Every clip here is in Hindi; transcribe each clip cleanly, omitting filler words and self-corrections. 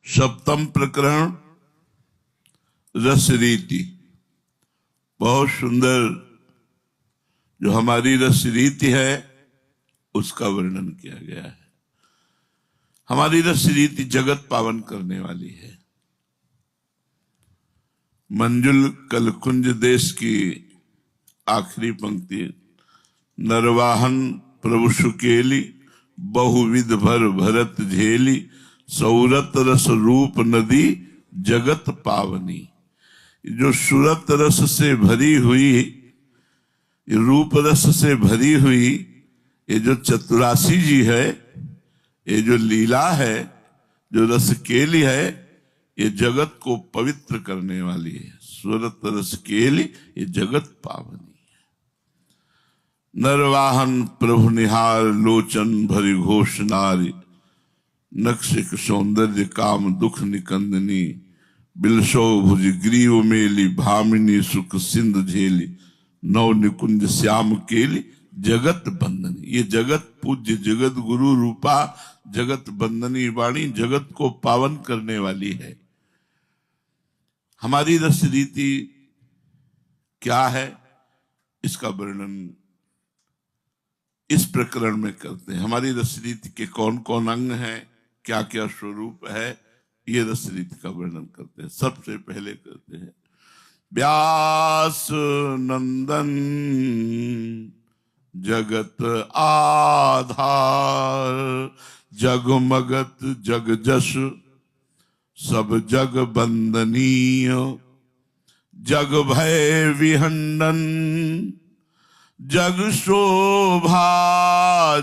सप्तम प्रकरण रस रीति। बहुत सुंदर जो हमारी रस रीति है उसका वर्णन किया गया है। हमारी रस रीति जगत पावन करने वाली है। मंजुल कलकुंज देश की आखिरी पंक्ति, नरवाहन प्रभु सुकेली बहुविध भर भरत झेली, सौरत रस रूप नदी जगत पावनी। जो सूरत रस से भरी हुई, रूप रस से भरी हुई ये जो चतुरासी जी है, ये जो लीला है, जो रस केली है, ये जगत को पवित्र करने वाली है। सूरत रस केली ये जगत पावनी है। नरवाहन प्रभु निहार लोचन भरी घोष नारी, नक्शिक सौंदर्य काम दुख निकंदनी, बिलसो भुज ग्रीव मेली भामिनी सुख सिंध झेली, नव निकुंज श्याम केली जगत बंदनी। ये जगत पूज्य जगत गुरु रूपा जगत बंदनी वाणी जगत को पावन करने वाली है। हमारी रस रीति क्या है इसका वर्णन इस प्रकरण में करते हैं। हमारी रस रीति के कौन कौन अंग हैं, क्या क्या स्वरूप है, ये रस रीति का वर्णन करते हैं। सबसे पहले करते हैं व्यास नंदन जगत आधार, जगमगत जग जस सब जग बंदनीय, जग भय विहंडन जग शोभा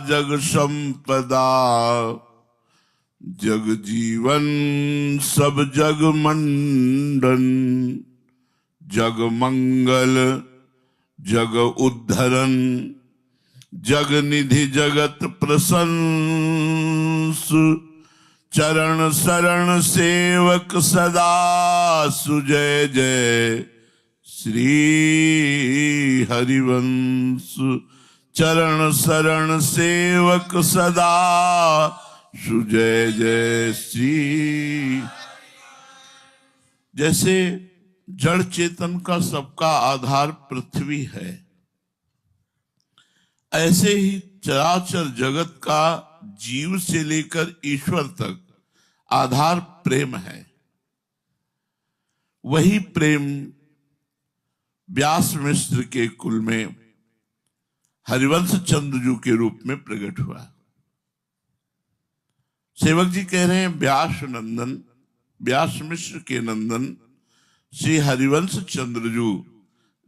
जग संपदा, जग जीवन सब जग मंडन, जग मंगल जग उद्धरण, जग निधि जगत प्रशंस, चरण शरण सेवक सदा सुजय जय श्री हरिवंश। चरण शरण सेवक सदा सुजय जय श्री। जैसे जड़ चेतन का सबका आधार पृथ्वी है, ऐसे ही चराचर जगत का जीव से लेकर ईश्वर तक आधार प्रेम है। वही प्रेम व्यास मिश्र के कुल में हरिवंश चंद्रजू के रूप में प्रकट हुआ। सेवक जी कह रहे हैं व्यास नंदन, व्यास मिश्र के नंदन श्री हरिवंश चंद्रजू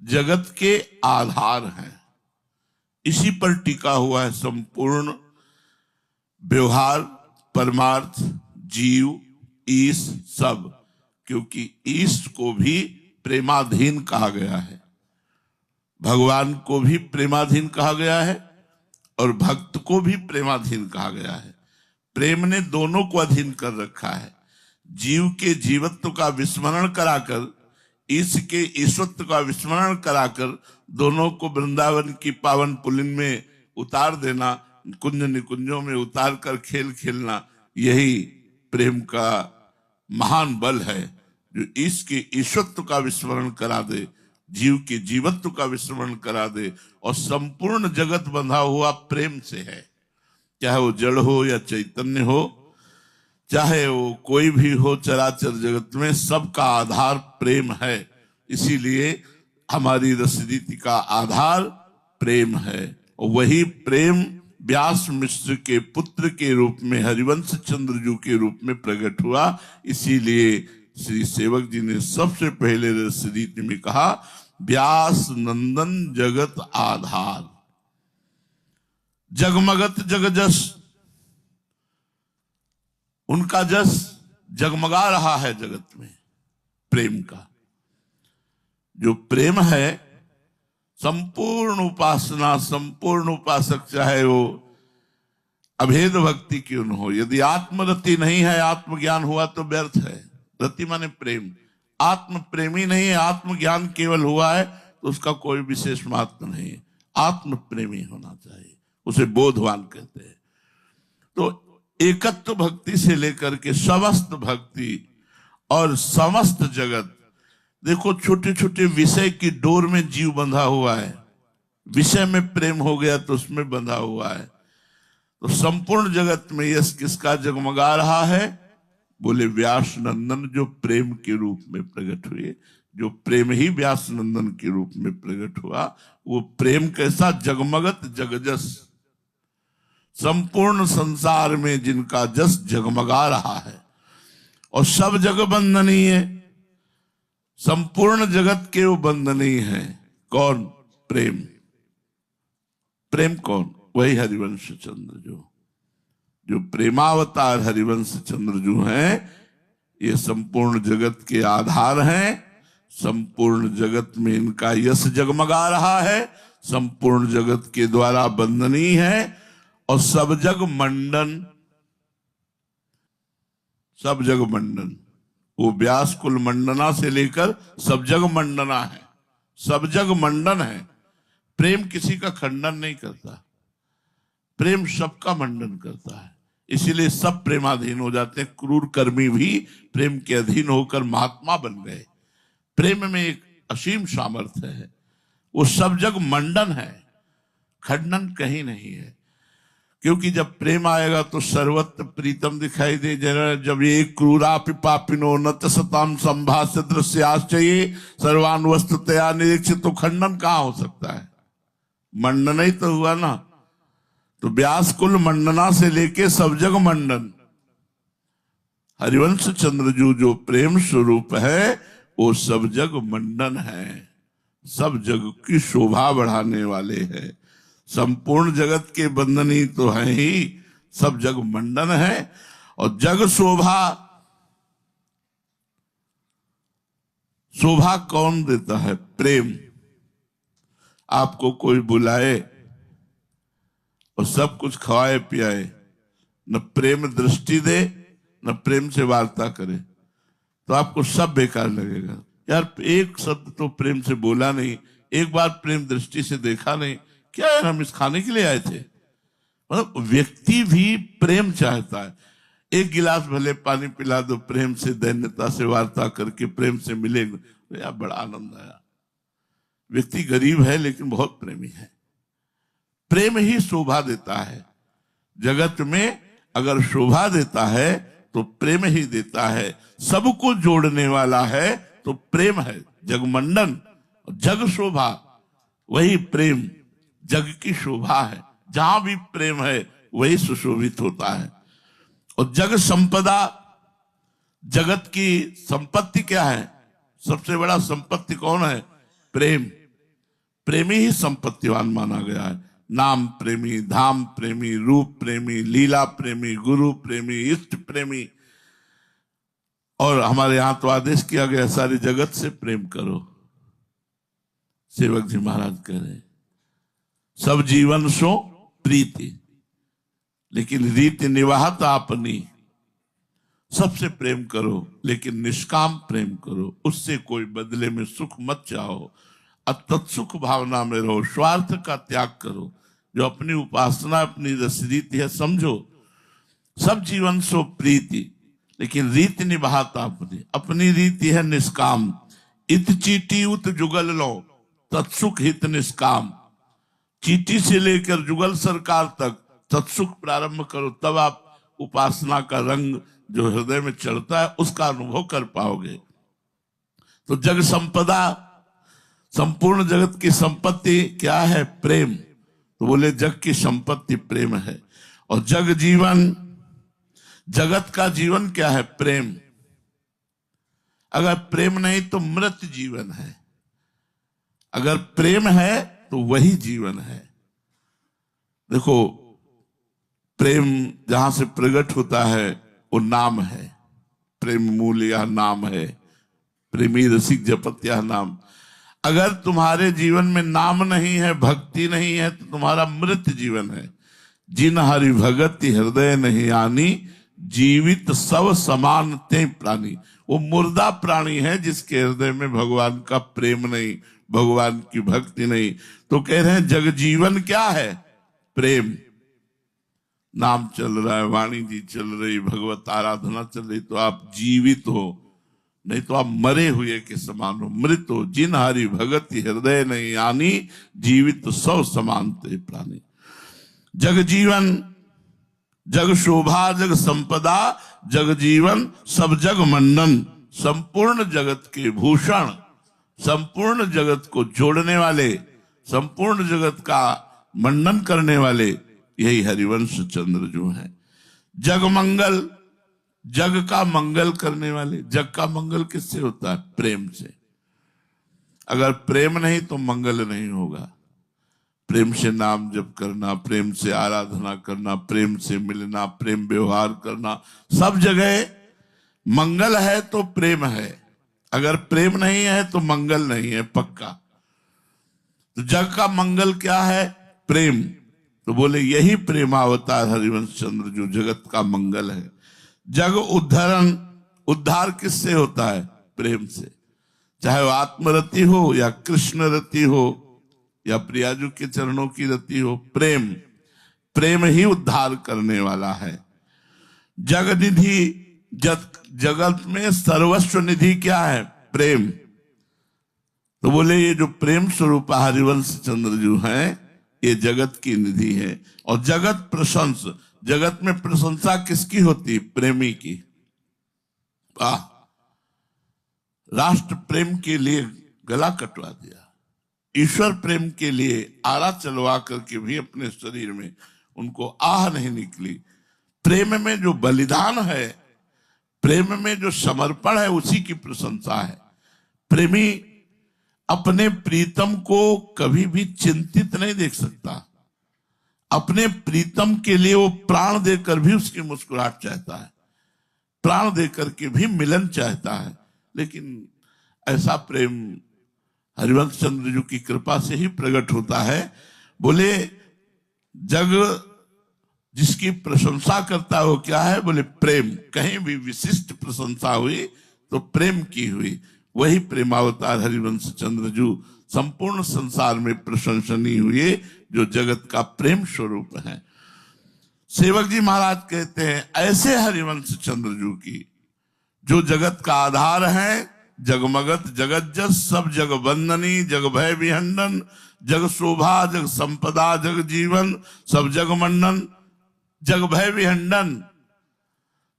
जगत के आधार हैं। इसी पर टिका हुआ है संपूर्ण व्यवहार, परमार्थ, जीव, ईश सब। क्योंकि ईश को भी प्रेमाधीन कहा गया है, भगवान को भी प्रेमाधीन कहा गया है और भक्त को भी प्रेमाधीन कहा गया है। प्रेम ने दोनों को अधीन कर रखा है। जीव के जीवत्व का विस्मरण कराकर, ईश के ईश्वत्व का विस्मरण कराकर दोनों को वृंदावन की पावन पुलिन में उतार देना, कुंज निकुंजों में उतार कर खेल खेलना, यही प्रेम का महान बल है जो ईश के ईश्वत्व का विस्मरण करा दे, जीव के जीवत्व का विस्मरण करा दे। और संपूर्ण जगत बंधा हुआ प्रेम से है, चाहे वो जड़ हो या चैतन्य हो, चाहे वो कोई भी हो, चराचर जगत में सबका आधार प्रेम है। इसीलिए हमारी रस रीति का आधार प्रेम है। और वही प्रेम व्यास मिश्र के पुत्र के रूप में हरिवंश चंद्रजू के रूप में प्रकट हुआ। इसीलिए श्री सेवक जी ने सबसे पहले रस रीति में कहा व्यास नंदन जगत आधार, जगमगत जग जस। उनका जस जगमगा रहा है जगत में प्रेम का। जो प्रेम है, संपूर्ण उपासना, संपूर्ण उपासक चाहे वो अभेद भक्ति क्यों न हो, यदि आत्मरति नहीं है, आत्मज्ञान हुआ तो व्यर्थ है। रति माने प्रेम। आत्म प्रेमी नहीं है, आत्मज्ञान केवल हुआ है तो उसका कोई विशेष महत्व नहीं है। आत्म प्रेमी होना चाहिए, उसे बोधवान कहते हैं। तो एकत्व भक्ति से लेकर के समस्त भक्ति और समस्त जगत। देखो छोटे छोटे विषय की डोर में जीव बंधा हुआ है, विषय में प्रेम हो गया तो उसमें बंधा हुआ है। तो संपूर्ण जगत में यश किसका जगमगा रहा है? बोले व्यास नंदन जो प्रेम के रूप में प्रकट हुए। जो प्रेम ही व्यास नंदन के रूप में प्रकट हुआ, वो प्रेम कैसा जगमगत जगजस, संपूर्ण संसार में जिनका जस जगमगा रहा है और सब जग बंदनीय, संपूर्ण जगत के वो बंदनीय है। कौन? प्रेम। प्रेम कौन? वही हरिवंश चंद्र जो प्रेमावतार हरिवंश चंद्र जो है, ये संपूर्ण जगत के आधार हैं। संपूर्ण जगत में इनका यश जगमगा रहा है, संपूर्ण जगत के द्वारा बंदनीय है और सब जग मंडन, सब जग मंडन, वो व्यास कुल मंडना से लेकर सब जग मंडना है, सब जग मंडन है। प्रेम किसी का खंडन नहीं करता, प्रेम सबका मंडन करता है। इसीलिए सब प्रेमाधीन हो जाते हैं। क्रूर कर्मी भी प्रेम के अधीन होकर महात्मा बन गए। प्रेम में एक असीम सामर्थ्य है, वो सब जग मंडन है, खंडन कहीं नहीं है। क्योंकि जब प्रेम आएगा तो सर्वत्र प्रीतम दिखाई दे। जब ये क्रूरा पिपापिनो नत सताम संभाष्य दृश्य आश्चर्य सर्वान वस्तुतया निरीक्षित, तो खंडन कहाँ हो सकता है? मंडन ही तो हुआ ना। तो व्यास कुल मंडना से लेके सब जग मंडन, हरिवंश चंद्रजू जो प्रेम स्वरूप है वो सब जग मंडन है, सब जग की शोभा बढ़ाने वाले हैं। संपूर्ण जगत के बंधनी तो है ही, सब जग मंडन है। और जग शोभा, शोभा कौन देता है? प्रेम। आपको कोई बुलाए और सब कुछ खवाए पियाए, न प्रेम दृष्टि दे न प्रेम से वार्ता करे, तो आपको सब बेकार लगेगा। यार एक शब्द तो प्रेम से बोला नहीं, एक बार प्रेम दृष्टि से देखा नहीं, क्या यार हम इस खाने के लिए आए थे? मतलब व्यक्ति भी प्रेम चाहता है। एक गिलास भले पानी पिला दो, प्रेम से दैन्यता से वार्ता करके प्रेम से मिलेगा तो यार बड़ा आनंद आया। व्यक्ति गरीब है लेकिन बहुत प्रेमी है। प्रेम ही शोभा देता है जगत में। अगर शोभा देता है तो प्रेम ही देता है। सबको जोड़ने वाला है तो प्रेम है। जगमंडन, जग शोभा, वही प्रेम जग की शोभा है। जहां भी प्रेम है वही सुशोभित होता है। और जग संपदा, जगत की संपत्ति क्या है? सबसे बड़ा संपत्ति कौन है? प्रेम। प्रेमी ही संपत्तिवान माना गया है। नाम प्रेमी, धाम प्रेमी, रूप प्रेमी, लीला प्रेमी, गुरु प्रेमी, इष्ट प्रेमी। और हमारे यहां तो आदेश किया गया सारी जगत से प्रेम करो। सेवक जी महाराज कह रहे सब जीवन सो प्रीति, लेकिन रीति निवाहत अपनी। सबसे प्रेम करो लेकिन निष्काम प्रेम करो, उससे कोई बदले में सुख मत चाहो। तत्सुख भावना में रहो, स्वार्थ का त्याग करो। जो अपनी उपासना अपनी रस रीति है समझो। सब जीवन सो प्रीति, लेकिन रीति निभाता अपनी रीति है निष्काम। इत चीटी उत जुगल लो तत्सुख हित निष्काम। चीटी से लेकर जुगल सरकार तक तत्सुख प्रारंभ करो, तब आप उपासना का रंग जो हृदय में चढ़ता है उसका अनुभव कर पाओगे। तो जग संपदा, संपूर्ण जगत की संपत्ति क्या है? प्रेम। तो बोले जग की संपत्ति प्रेम है। और जग जीवन, जगत का जीवन क्या है? प्रेम। अगर प्रेम नहीं तो मृत जीवन है, अगर प्रेम है तो वही जीवन है। देखो प्रेम जहां से प्रकट होता है वो नाम है। प्रेम मूल यह नाम है, प्रेमी रसिक जपत यह नाम। अगर तुम्हारे जीवन में नाम नहीं है, भक्ति नहीं है, तो तुम्हारा मृत जीवन है। जिन हरि भगति हृदय नहीं आनी, जीवित सब समान ते प्राणी। वो मुर्दा प्राणी है जिसके हृदय में भगवान का प्रेम नहीं, भगवान की भक्ति नहीं। तो कह रहे हैं जग जीवन क्या है? प्रेम। नाम चल रहा है, वाणी जी चल रही, भगवत आराधना चल रही, तो आप जीवित हो, नहीं तो आप मरे हुए के समान हो। मृत हो जिन हरि भगति हृदय नहीं आनी, जीवित सौ समान ते प्राणी। जग जीवन जग शोभा जग संपदा, जग जीवन सब जग मंडन। संपूर्ण जगत के भूषण, संपूर्ण जगत को जोड़ने वाले, संपूर्ण जगत का मंडन करने वाले यही हरिवंश चंद्र जो है। जग मंगल, जग का मंगल करने वाले। जग का मंगल किससे होता है? प्रेम से। अगर प्रेम नहीं तो मंगल नहीं होगा। प्रेम से नाम जप करना, प्रेम से आराधना करना, प्रेम से मिलना, प्रेम व्यवहार करना, सब जगह मंगल है तो प्रेम है। अगर प्रेम नहीं है तो मंगल नहीं है, पक्का। तो जग का मंगल क्या है? प्रेम। तो बोले यही प्रेमावतार हरिवंश चंद्र जो जगत का मंगल है। जग उद्धरण, उद्धार किससे होता है? प्रेम से। चाहे वो आत्मरति हो या कृष्ण रति हो या प्रियाजू के चरणों की रति हो, प्रेम, प्रेम ही उद्धार करने वाला है। जग निधि, जगत में सर्वस्व निधि क्या है? प्रेम। तो बोले ये जो प्रेम स्वरूप हरिवंश चंद्र जो है ये जगत की निधि है। और जगत प्रशंस, जगत में प्रशंसा किसकी होती? प्रेमी की। राष्ट्र प्रेम के लिए गला कटवा दिया, ईश्वर प्रेम के लिए आरा चलवा करके भी अपने शरीर में उनको आह नहीं निकली। प्रेम में जो बलिदान है, प्रेम में जो समर्पण है, उसी की प्रशंसा है। प्रेमी अपने प्रीतम को कभी भी चिंतित नहीं देख सकता। अपने प्रीतम के लिए वो प्राण देकर भी उसकी मुस्कुराहट चाहता है, प्राण देकर के भी मिलन चाहता है। लेकिन ऐसा प्रेम हरिवंश चंद्र जी की कृपा से ही प्रकट होता है। बोले जग जिसकी प्रशंसा करता है वो क्या है? बोले प्रेम। कहीं भी विशिष्ट प्रशंसा हुई तो प्रेम की हुई। वही प्रेमावतार हरिवंश चंद्र जी संपूर्ण संसार में प्रशंसनीय हुए, जो जगत का प्रेम स्वरूप है। सेवक जी महाराज कहते हैं ऐसे हरिवंश चंद्र जी की जो जगत का आधार है, जगमगत जगत जस सब जग वंदनी, जग भय विहंडन, जग शोभा जग संपदा, जग जीवन सब जग मंडन। जग भय विहंडन,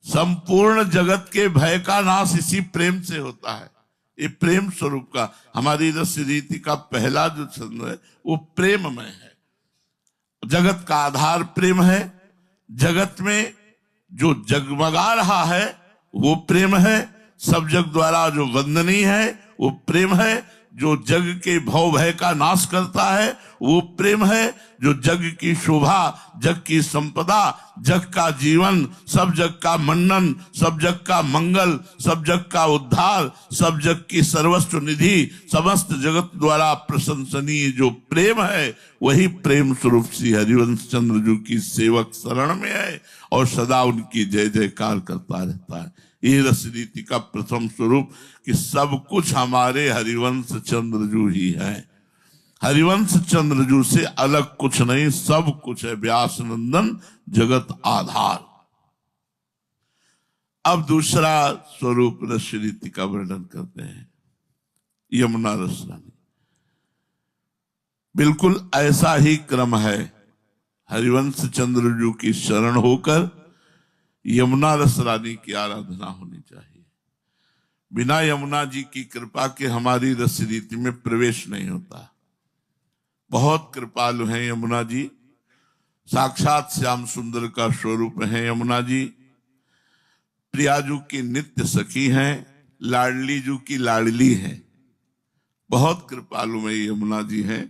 संपूर्ण जगत के भय का नाश इसी प्रेम से होता है। ये प्रेम स्वरूप का हमारी रस रीति का पहला जो छंद है वो प्रेममय है। जगत का आधार प्रेम है। जगत में जो जगमगा रहा है वो प्रेम है। सब जग द्वारा जो वंदनीय है वो प्रेम है। जो जग के भव भय का नाश करता है वो प्रेम है। जो जग की शोभा, जग की संपदा, जग का जीवन, सब जग का मंडन, सब जग का मंगल, सब जग का उद्धार, सब जग की सर्वस्व निधि, समस्त जगत द्वारा प्रशंसनीय जो प्रेम है वही प्रेम स्वरूप श्री हरिवंश चंद्र जी की सेवक शरण में है और सदा उनकी जय जयकार करता रहता है। ये रस रीति का प्रथम स्वरूप कि सब कुछ हमारे हरिवंश चंद्र जी ही है। हरिवंश चंद्र जी से अलग कुछ नहीं, सब कुछ है। व्यास नंदन जगत आधार। अब दूसरा स्वरूप रस रीति का वर्णन करते हैं, यमुना रस रानी। बिल्कुल ऐसा ही क्रम है। हरिवंश चंद्र जी की शरण होकर यमुना रस रानी की आराधना होनी चाहिए। बिना यमुना जी की कृपा के हमारी रस रीति में प्रवेश नहीं होता। बहुत कृपालु हैं यमुना जी, साक्षात श्याम सुंदर का स्वरूप है यमुना जी। प्रियाजू की नित्य सखी हैं, लाडली जू की लाडली है। बहुत कृपालु में यमुना जी हैं।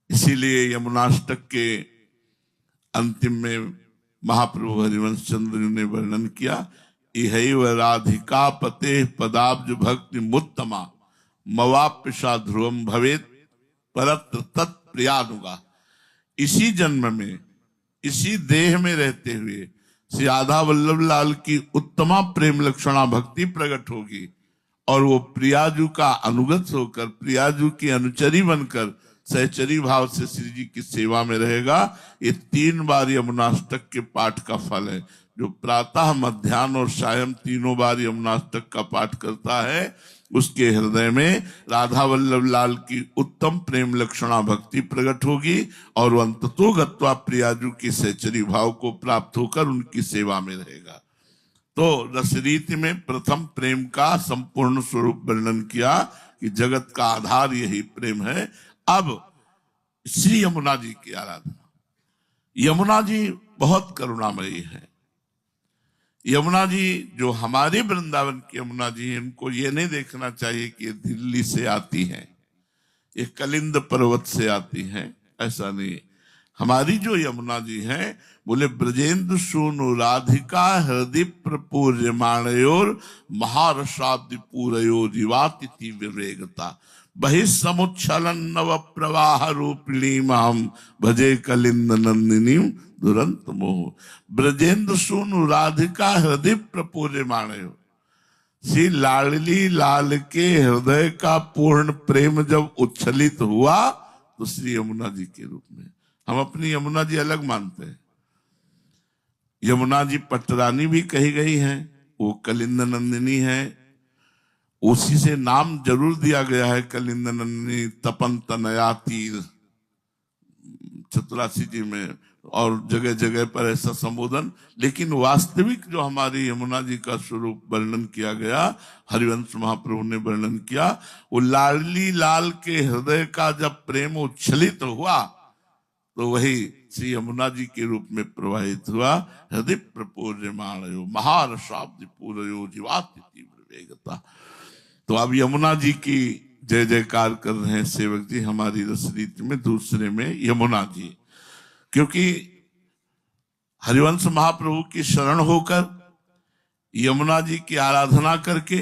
इसीलिए यमुनाष्टक के अंतिम में महाप्रभु हरिवंश चंद्र जी ने वर्णन किया, इहैव राधिका पते पदाब्ज भक्ति मुत्तमा मवाप्यशा ध्रुवम भवेत परत्र तत्प्रियानुगा। इसी जन्म में, इसी देह में रहते हुए श्री राधा वल्लभ लाल की उत्तमा प्रेम लक्षणा भक्ति प्रकट होगी और वो प्रियाजू का अनुगत होकर, प्रियाजू की अनुचरी बनकर सहचरी भाव से श्री जी की सेवा में रहेगा। ये 3 बार यमुनाष्टक के पाठ का फल है। जो प्रातः, मध्याह्न और सायं तीनों बार यमुनाष्टक का पाठ करता है, उसके हृदय में राधा वल्लभ लाल की उत्तम प्रेम लक्षणा भक्ति प्रकट होगी और वह अंततो गत्वा प्रियाजू की सहचरी भाव को प्राप्त होकर उनकी सेवा में रहेगा। तो रसरीति में प्रथम प्रेम का संपूर्ण स्वरूप वर्णन किया कि जगत का आधार यही प्रेम है। अब श्री यमुना जी की आराधना। यमुना जी बहुत करुणामयी है। यमुना जी जो हमारे वृंदावन की यमुना जी हैं, इनको ये नहीं देखना चाहिए कि ये दिल्ली से आती हैं, ये कलिंद पर्वत से आती हैं, ऐसा नहीं। हमारी जो यमुना जी हैं, बोले ब्रजेंद्र सूनु राधिका हृदय प्रपूर्यमाणयोर महारसाब्दि पूरयो जीवातिथि विवेगता बहिस्समुच्छलन नव प्रवाह रूपिणी माम भजे कलिंद नंदिनी दुरंत मोह। ब्रजेंद्र सूनु राधिका हृदय प्रपूर्यमाणयो, श्री लाडली लाल के हृदय का पूर्ण प्रेम जब उच्छलित हुआ तो श्री यमुना जी के रूप में। हम अपनी यमुना जी अलग मानते हैं। यमुना जी पटरानी भी कही गई हैं, वो कलिंद नंदिनी है, उसी से नाम जरूर दिया गया है कलिंद नंदिनी। तपन तनया तीर चतुरासी जी में और जगह जगह पर ऐसा संबोधन। लेकिन वास्तविक जो हमारी यमुना जी का स्वरूप वर्णन किया गया, हरिवंश महाप्रभु ने वर्णन किया, वो लाडली लाल के हृदय का जब प्रेम उच्छलित हुआ तो वही श्री यमुना जी के रूप में प्रवाहित हुआ। हृदय प्रपूर्यमाणयो महारसाब्दि पूरयो जीवातिथि विवेगता। तो अब यमुना जी की जय जयकार कर रहे हैं सेवक जी हमारी रसरीति में। दूसरे में यमुना जी, क्योंकि हरिवंश महाप्रभु की शरण होकर यमुना जी की आराधना करके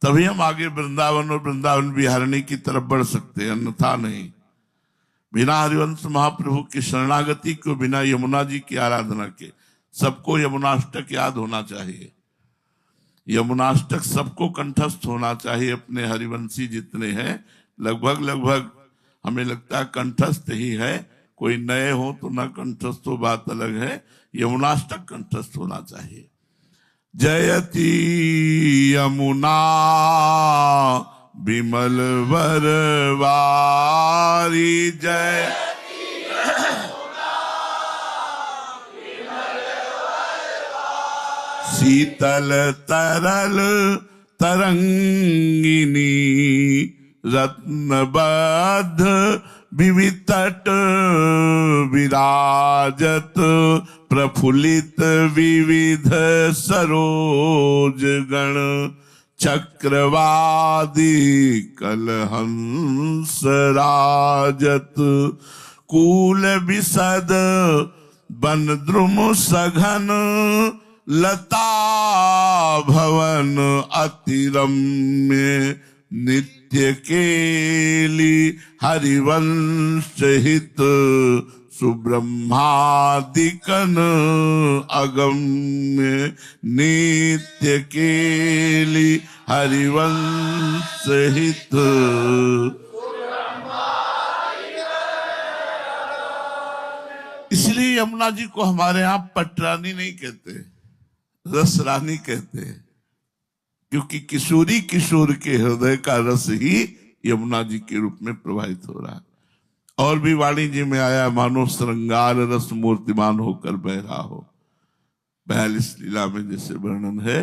तभी हम आगे वृंदावन और वृंदावन विहारिणी की तरफ बढ़ सकते हैं, अन्यथा नहीं। बिना हरिवंश महाप्रभु की शरणागति को, बिना यमुना जी की आराधना के, सबको यमुनाष्टक याद होना चाहिए। यमुनाष्टक सबको कंठस्थ होना चाहिए। अपने हरिवंशी जितने हैं लगभग लगभग हमें लगता है कंठस्थ ही है। कोई नए हो तो न कंठस्थ हो, बात अलग है। यमुनाष्टक कंठस्थ होना चाहिए। जयति यमुना विमल वरवारी जय। शीतल तरल तरंगिनी रत्नबद्ध विविध तट विराजत प्रफुल्लित विविध सरोज गण चक्रवादी कलहंस राजत कूल विशद वन द्रुम सघन लता भवन अतिरम्य नित्य केली हरिवंश हित सुब्रह्मादिकन अगम्य नित्य केली हरिवंश हित। इसलिए यमुना जी को हमारे यहाँ पटरानी नहीं कहते, रस रानी कहते हैं, क्योंकि किशोरी किशोर के हृदय का रस ही यमुना जी के रूप में प्रवाहित हो रहा है। और भी वाणी जी में आया, मानो श्रृंगार रस मूर्तिमान होकर बह रहा हो। 42 लीला में जैसे वर्णन है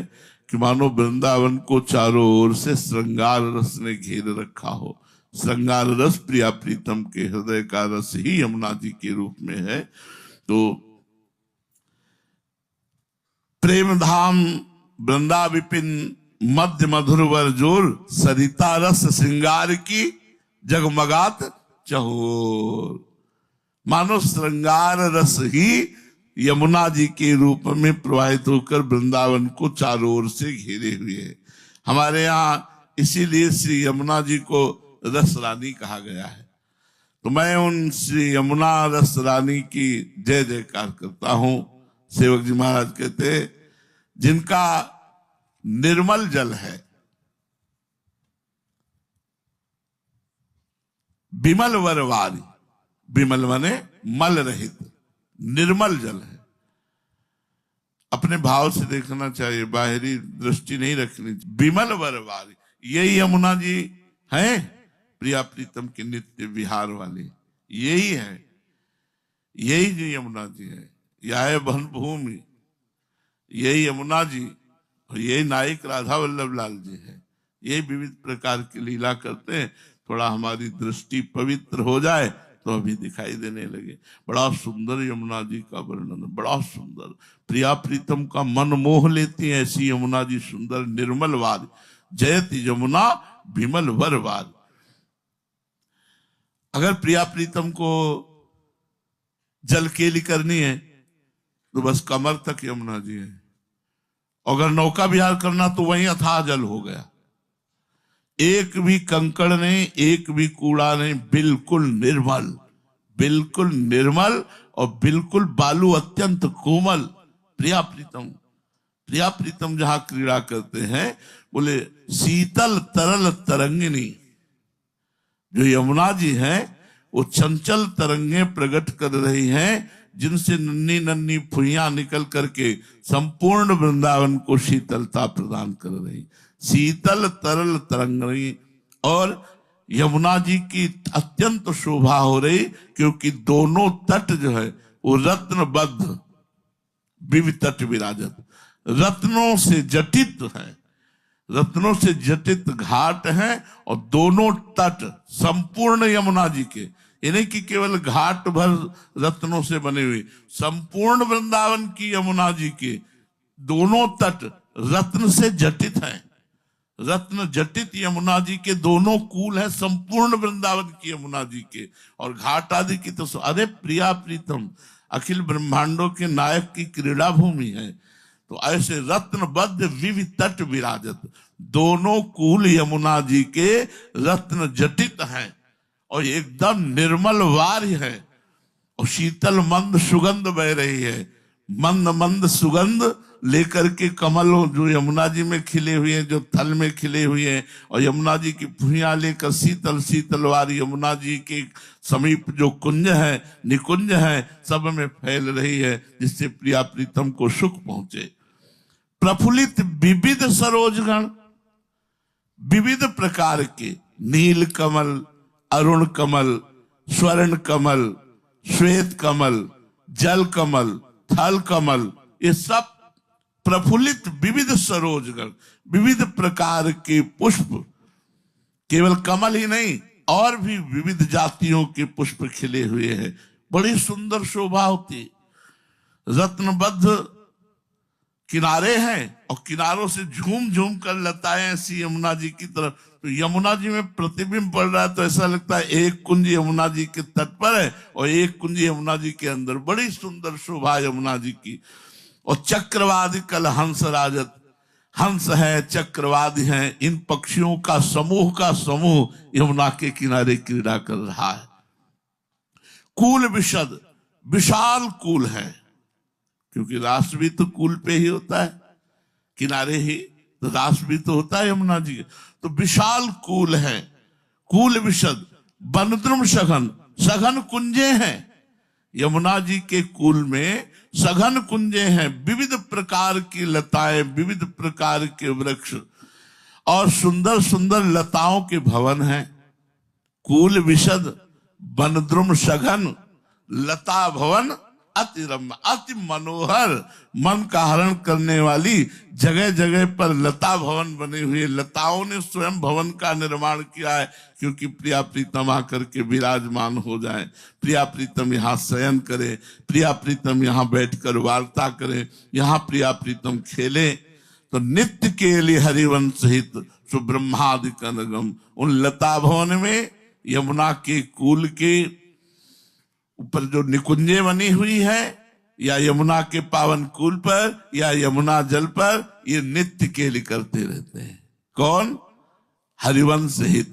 कि मानो वृंदावन को चारों ओर से श्रृंगार रस ने घेर रखा हो। श्रृंगार रस प्रिया प्रीतम के हृदय का रस ही यमुना जी के रूप में है। तो प्रेम धाम वृंदा विपिन मध्य मधुर वर जोर सरिता रस श्रृंगार की जगमगात चहोर। मानो श्रृंगार रस ही यमुना जी के रूप में प्रवाहित होकर वृंदावन को चारों ओर से घेरे हुए है। हमारे यहाँ इसीलिए श्री यमुना जी को रस रानी कहा गया है। तो मैं उन श्री यमुना रस रानी की जय जयकार करता हूं। सेवक जी महाराज कहते, जिनका निर्मल जल है, विमल वरवारी, विमल माने मल रहित, निर्मल जल है। अपने भाव से देखना चाहिए, बाहरी दृष्टि नहीं रखनी। विमल वरवारी, यही यमुना जी हैं, प्रिया प्रीतम के नित्य विहार वाले यही है, यही जो यमुना जी है। यह वन भूमि, यही यमुना जी और यही नायक राधा वल्लभ लाल जी है। यही विविध प्रकार की लीला करते हैं। थोड़ा हमारी दृष्टि पवित्र हो जाए तो अभी दिखाई देने लगे। बड़ा सुंदर यमुना जी का वर्णन, बड़ा सुंदर, प्रिया प्रीतम का मन मोह लेती है ऐसी यमुना जी सुंदर निर्मलवाद। जयति यमुना विमल वरवाद। अगर प्रिया प्रीतम को जल केली करनी है तो बस कमर तक यमुना जी है। अगर नौका विहार करना तो वहीं अथाह जल हो गया। एक भी कंकड़ नहीं, एक भी कूड़ा नहीं, बिल्कुल निर्मल, बिल्कुल निर्मल और बिल्कुल बालू अत्यंत कोमल। प्रिया प्रीतम, प्रिया प्रीतम जहां क्रीड़ा करते हैं, बोले शीतल तरल तरंगिनी। जो यमुना जी हैं वो चंचल तरंगे प्रकट कर रही हैं, जिनसे नन्ही नन्ही फुइयां निकल करके संपूर्ण वृंदावन को शीतलता प्रदान कर रही। शीतल तरल तरंगिनी। और यमुना जी की अत्यंत शोभा हो रही, क्योंकि दोनों तट जो है वो रत्नबद्ध विविध तट विराजत, रत्नों से जटित है, रत्नों से जटित घाट हैं। और दोनों तट संपूर्ण यमुना जी के, यानी कि केवल घाट भर रत्नों से बने हुए, संपूर्ण वृंदावन की यमुना जी के दोनों तट रत्न से जटित हैं। रत्न जटित यमुना जी के दोनों कूल हैं संपूर्ण वृंदावन की यमुना जी के। और घाट आदि की तो अरे प्रिया प्रीतम अखिल ब्रह्मांडों के नायक की क्रीड़ा भूमि है। तो ऐसे रत्नबद्ध विविध तट विराजत, दोनों कूल यमुना जी के रत्न जटित हैं और एकदम निर्मल वार्य है। और शीतल मंद सुगंध बह रही है, मंद मंद सुगंध लेकर के कमल जो यमुना जी में खिले हुए हैं, जो थल में खिले हुए हैं, और यमुना जी की फुइयां लेकर शीतल शीतल वारी यमुना जी के समीप जो कुंज है, निकुंज है, सब में फैल रही है, जिससे प्रिया प्रीतम को सुख पहुंचे। प्रफुल्लित विविध सरोजगण, विविध प्रकार के नील कमल, अरुण कमल, स्वर्ण कमल, श्वेत कमल, जल कमल, थल कमल, ये सब प्रफुल्लित विविध सरोजगण, विविध प्रकार के पुष्प, केवल कमल ही नहीं और भी विविध जातियों के पुष्प खिले हुए हैं। बड़ी सुंदर शोभा होती। रत्नबद्ध किनारे हैं और किनारों से झूम झूम कर लताएं ऐसी यमुना जी की तरफ। तो यमुना जी में प्रतिबिंब पड़ रहा है तो ऐसा लगता है एक कुंज यमुना जी के तट पर है और एक कुंज यमुना जी के अंदर। बड़ी सुंदर शोभा यमुना जी की। और चक्रवादी कल हंस राजत, हंस है, चक्रवादी है, इन पक्षियों का समूह यमुना के किनारे क्रीड़ा कर रहा है। कूल विशद, विशाल कूल है, क्योंकि रास भी तो कूल पे ही होता है, किनारे ही तो रास भी तो होता है यमुना जी। तो विशाल कूल है, कूल विशद, वनद्रुम सघन, सघन कुंजे हैं। यमुना जी के कूल में सघन कुंजे हैं, विविध प्रकार की लताएं, विविध प्रकार के वृक्ष और सुंदर सुंदर लताओं के भवन हैं। कूल विशद, वनद्रुम सघन, लता भवन, अति रम्य, अति मनोहर, मन का हरण करने वाली जगह जगह पर लता भवन बने हुए। लताओं ने स्वयं भवन का निर्माण किया है, क्योंकि प्रिया प्रीतम आकर के विराजमान हो जाए, प्रिया प्रीतम यहाँ शयन करे, प्रिया प्रीतम यहाँ बैठकर वार्ता करे, यहाँ प्रिया प्रीतम खेले। तो नित्य के लिए हरिवंश सहित सुब्रह्मादि कनगम, उन लता भवन में यमुना के कूल के ऊपर जो निकुंजे बनी हुई है, या यमुना के पावन कूल पर या यमुना जल पर, ये नित्य केली करते रहते हैं। कौन? हरिवंश हित।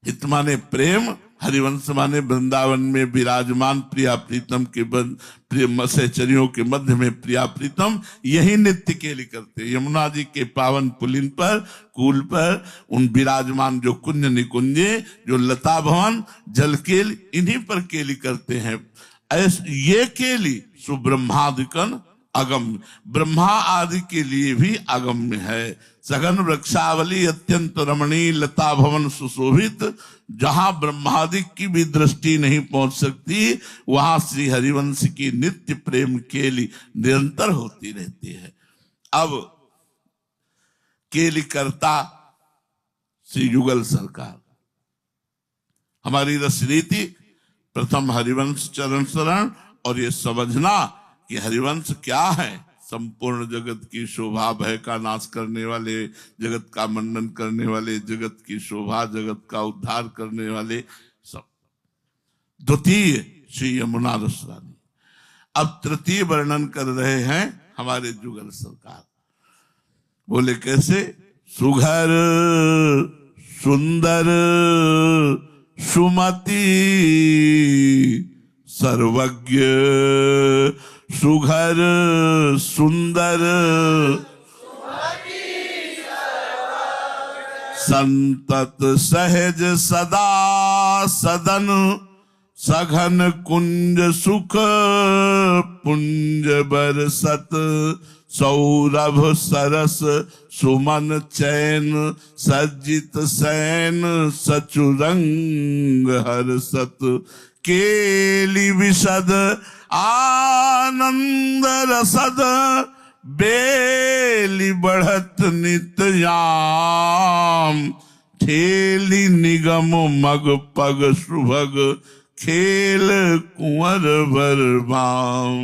हित माने प्रेम हरिवंश माने वृंदावन में विराजमान प्रिया प्रीतम के प्रिय सहचरियों के मध्य में प्रिया प्रीतम यही नित्य केली करते। यमुना जी के पावन पुलिन पर कूल पर उन विराजमान जो कुंज निकुंजे जो लता भवन जलकेल इन्हीं पर केली करते हैं। ये केली सुब्रह्मादिकन अगम्य, ब्रह्मा आदि के लिए भी अगम्य है। सघन वृक्षावली अत्यंत रमणीय लता भवन सुशोभित, जहां ब्रह्मादि की भी दृष्टि नहीं पहुंच सकती वहां श्री हरिवंश की नित्य प्रेम केली निरंतर होती रहती है। अब केली करता श्री युगल सरकार। हमारी रस रीति प्रथम हरिवंश चरण शरण, और ये समझना कि हरिवंश क्या है। संपूर्ण जगत की शोभा भय का नाश करने वाले, जगत का मंडन करने वाले, जगत की शोभा जगत का उद्धार करने वाले सब। द्वितीय श्री यमुना रस रानी। अब तृतीय वर्णन कर रहे हैं हमारे जुगल सरकार। बोले कैसे? सुघर सुंदर सुमति सर्वज्ञ, सुघर सुंदर संतत सहज सदा सदन, सघन कुंज सुख पुंज बरसत, सौरभ सरस सुमन चैन, सज्जित सैन सचुरंग हर्षत, केली विशद आनंद रसद, बेली बढ़त नित्याम, ठेली निगम मग पग सुभग, खेल कुंवर भर भाम।